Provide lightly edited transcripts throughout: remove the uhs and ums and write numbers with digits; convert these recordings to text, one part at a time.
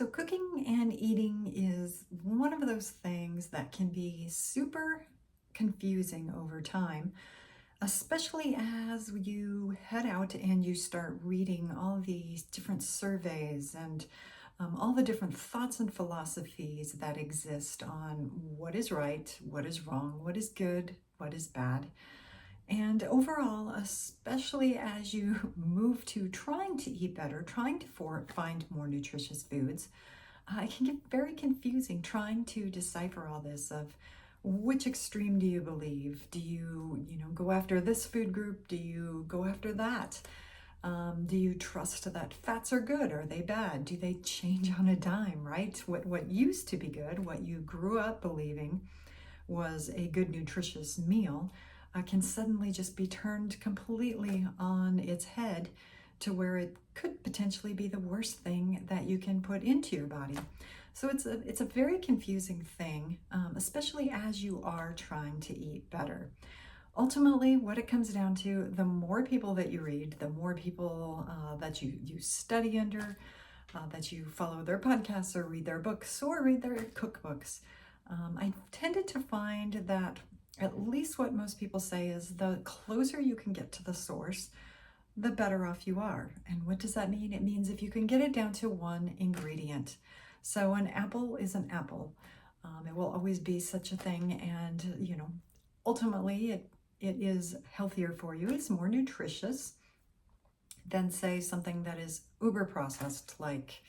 So cooking and eating is one of those things that can be super confusing over time, especially as you head out and you start reading all these different surveys and all the different thoughts and philosophies that exist on what is right, what is wrong, what is good, what is bad. And overall, especially as you move to trying to eat better, trying to find more nutritious foods, it can get very confusing trying to decipher all this of which extreme do you believe? Do you go after this food group? Do you go after that? Do you trust that fats are good? Are they bad? Do they change on a dime, right? What used to be good, what you grew up believing was a good nutritious meal, can suddenly just be turned completely on its head to where it could potentially be the worst thing that you can put into your body. So it's a very confusing thing, especially as you are trying to eat better. Ultimately, what it comes down to, the more people that you read, the more people that you study under, that you follow their podcasts or read their books or read their cookbooks, I tended to find that at least what most people say is the closer you can get to the source, the better off you are. And what does that mean? It means if you can get it down to one ingredient. So an apple is an apple. It will always be such a thing. And, ultimately it is healthier for you. It's more nutritious than, say, something that is uber processed, like,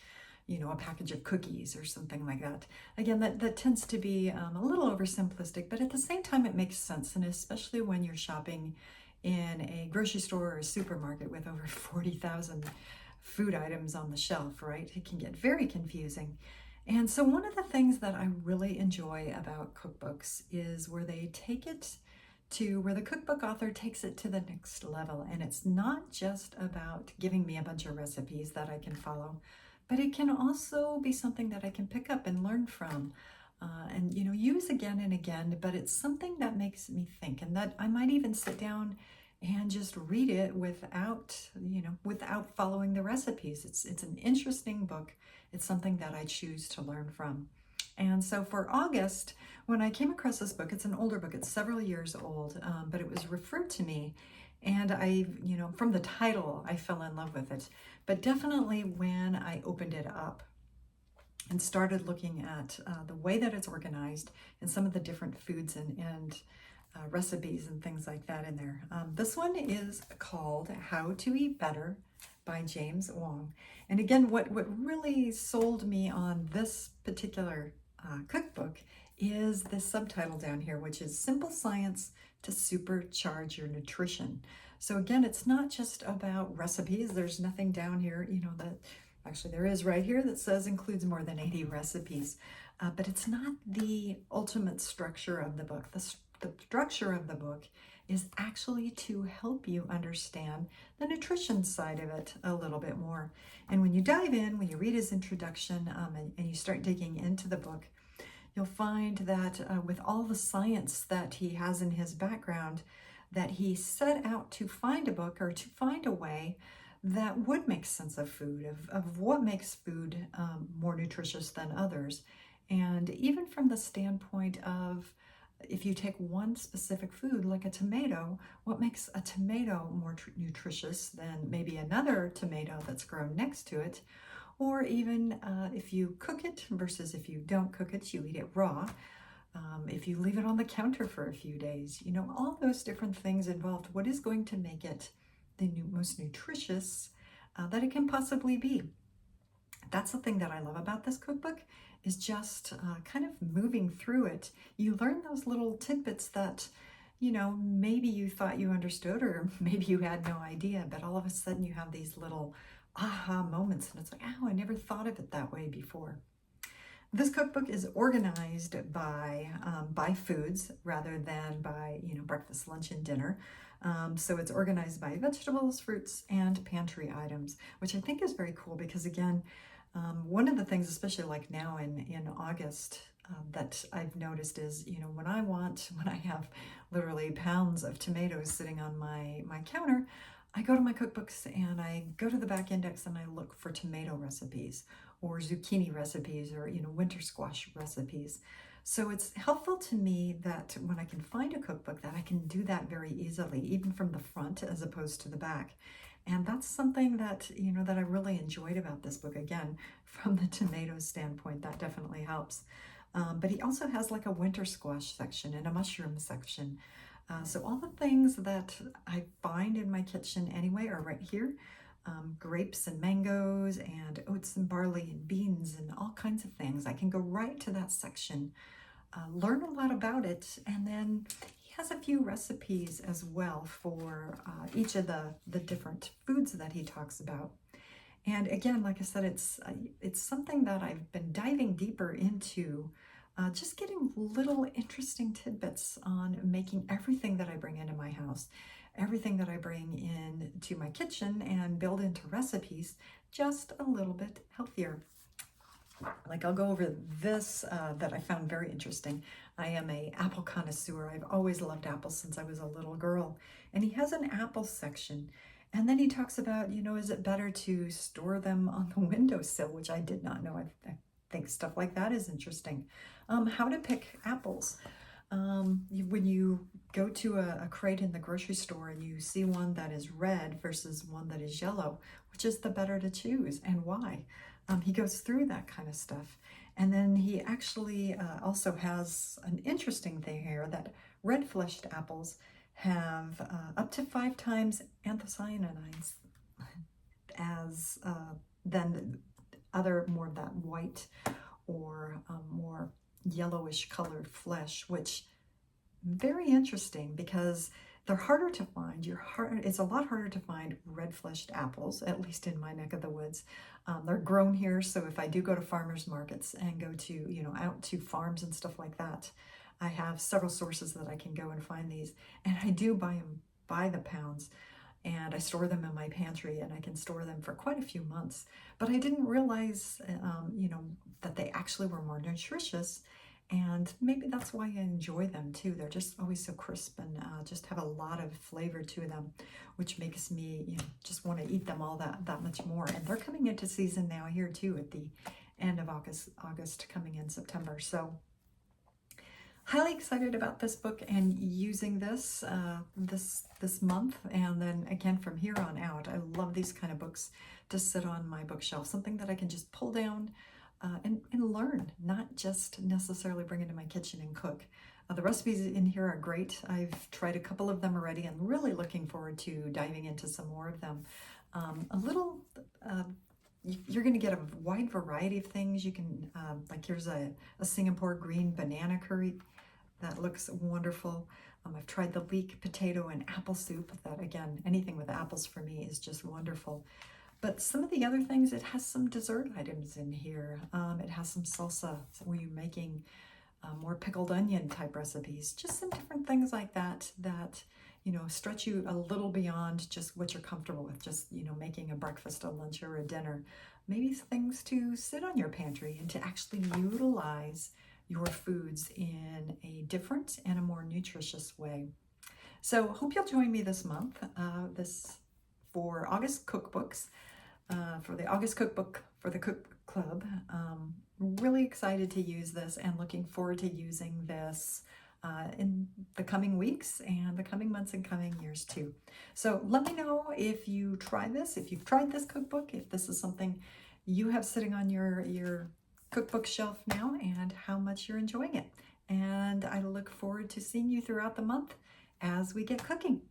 a package of cookies or something like that. Again, that tends to be a little oversimplistic, but at the same time, it makes sense. And especially when you're shopping in a grocery store or a supermarket with over 40,000 food items on the shelf, right? It can get very confusing. And so one of the things that I really enjoy about cookbooks is where they take it to where the cookbook author takes it to the next level. And it's not just about giving me a bunch of recipes that I can follow, but it can also be something that I can pick up and learn from. And use again and again, but it's something that makes me think, and that I might even sit down and just read it without following the recipes. It's an interesting book. It's something that I choose to learn from. And so for August, when I came across this book, it's an older book, it's several years old, but it was referred to me, and from the title, I fell in love with it. But definitely when I opened it up and started looking at the way that it's organized and some of the different foods and recipes and things like that in there. This one is called How to Eat Better by James Wong. And again, what really sold me on this particular cookbook is this subtitle down here, which is Simple Science to Supercharge Your Nutrition. So again, it's not just about recipes. There's nothing down here, that actually there is right here that says includes more than 80 recipes, but it's not the ultimate structure of the book. The structure of the book is actually to help you understand the nutrition side of it a little bit more. And when you dive in, when you read his introduction and you start digging into the book, you'll find that with all the science that he has in his background, that he set out to find a book or to find a way that would make sense of food, of what makes food more nutritious than others. And even from the standpoint of, if you take one specific food like a tomato, what makes a tomato more nutritious than maybe another tomato that's grown next to it? Or even if you cook it versus if you don't cook it, you eat it raw. If you leave it on the counter for a few days, all those different things involved, what is going to make it the most nutritious that it can possibly be? That's the thing that I love about this cookbook, is just kind of moving through it. You learn those little tidbits that, maybe you thought you understood, or maybe you had no idea, but all of a sudden you have these little aha moments, and it's like, oh, I never thought of it that way before. This cookbook is organized by foods rather than by, breakfast, lunch, and dinner. So it's organized by vegetables, fruits, and pantry items, which I think is very cool because, again, one of the things, especially like now in August, that I've noticed is, when I have literally pounds of tomatoes sitting on my counter, I go to my cookbooks and I go to the back index and I look for tomato recipes or zucchini recipes or, winter squash recipes. So it's helpful to me that when I can find a cookbook that I can do that very easily, even from the front as opposed to the back. And that's something that, that I really enjoyed about this book. Again, from the tomato standpoint, that definitely helps. But he also has like a winter squash section and a mushroom section. So all the things that I find in my kitchen anyway are right here. Grapes and mangoes and oats and barley and beans and all kinds of things. I can go right to that section, learn a lot about it, and then he has a few recipes as well for each of the different foods that he talks about. And again, like I said, it's something that I've been diving deeper into, just getting little interesting tidbits on making everything that I bring into my house, everything that I bring into my kitchen and build into recipes just a little bit healthier. Like I'll go over this that I found very interesting. I am a apple connoisseur. I've always loved apples since I was a little girl. And he has an apple section. And then he talks about, is it better to store them on the windowsill, which I did not know. I think stuff like that is interesting. How to pick apples. When you go to a crate in the grocery store and you see one that is red versus one that is yellow, which is the better to choose and why? He goes through that kind of stuff. And then he actually also has an interesting thing here that red-fleshed apples have up to 5 times anthocyanins as than other more of that white or more yellowish colored flesh, which very interesting because they're harder to find. It's a lot harder to find red-fleshed apples, at least in my neck of the woods. They're grown here, so if I do go to farmers markets and go to, out to farms and stuff like that, I have several sources that I can go and find these. And I do buy them by the pounds, and I store them in my pantry, and I can store them for quite a few months. But I didn't realize, that they actually were more nutritious. And maybe that's why I enjoy them too. They're just always so crisp and just have a lot of flavor to them, which makes me just want to eat them all that much more. And they're coming into season now here too at the end of August coming in September. So highly excited about this book and using this this month. And then again from here on out, I love these kind of books to sit on my bookshelf, something that I can just pull down and learn, not just necessarily bring into my kitchen and cook. The recipes in here are great. I've tried a couple of them already and really looking forward to diving into some more of them. You're going to get a wide variety of things. You can, like here's a Singapore green banana curry that looks wonderful. I've tried the leek potato and apple soup. That again, anything with apples for me is just wonderful. But some of the other things, it has some dessert items in here. It has some salsa where you're making more pickled onion type recipes. Just some different things like that stretch you a little beyond just what you're comfortable with. Just, making a breakfast, a lunch, or a dinner. Maybe things to sit on your pantry and to actually utilize your foods in a different and a more nutritious way. So hope you'll join me this month, for August cookbooks. For the August cookbook for the Cookbook Club. Really excited to use this and looking forward to using this in the coming weeks and the coming months and coming years too. So let me know if you try this, if you've tried this cookbook, if this is something you have sitting on your cookbook shelf now and how much you're enjoying it. And I look forward to seeing you throughout the month as we get cooking.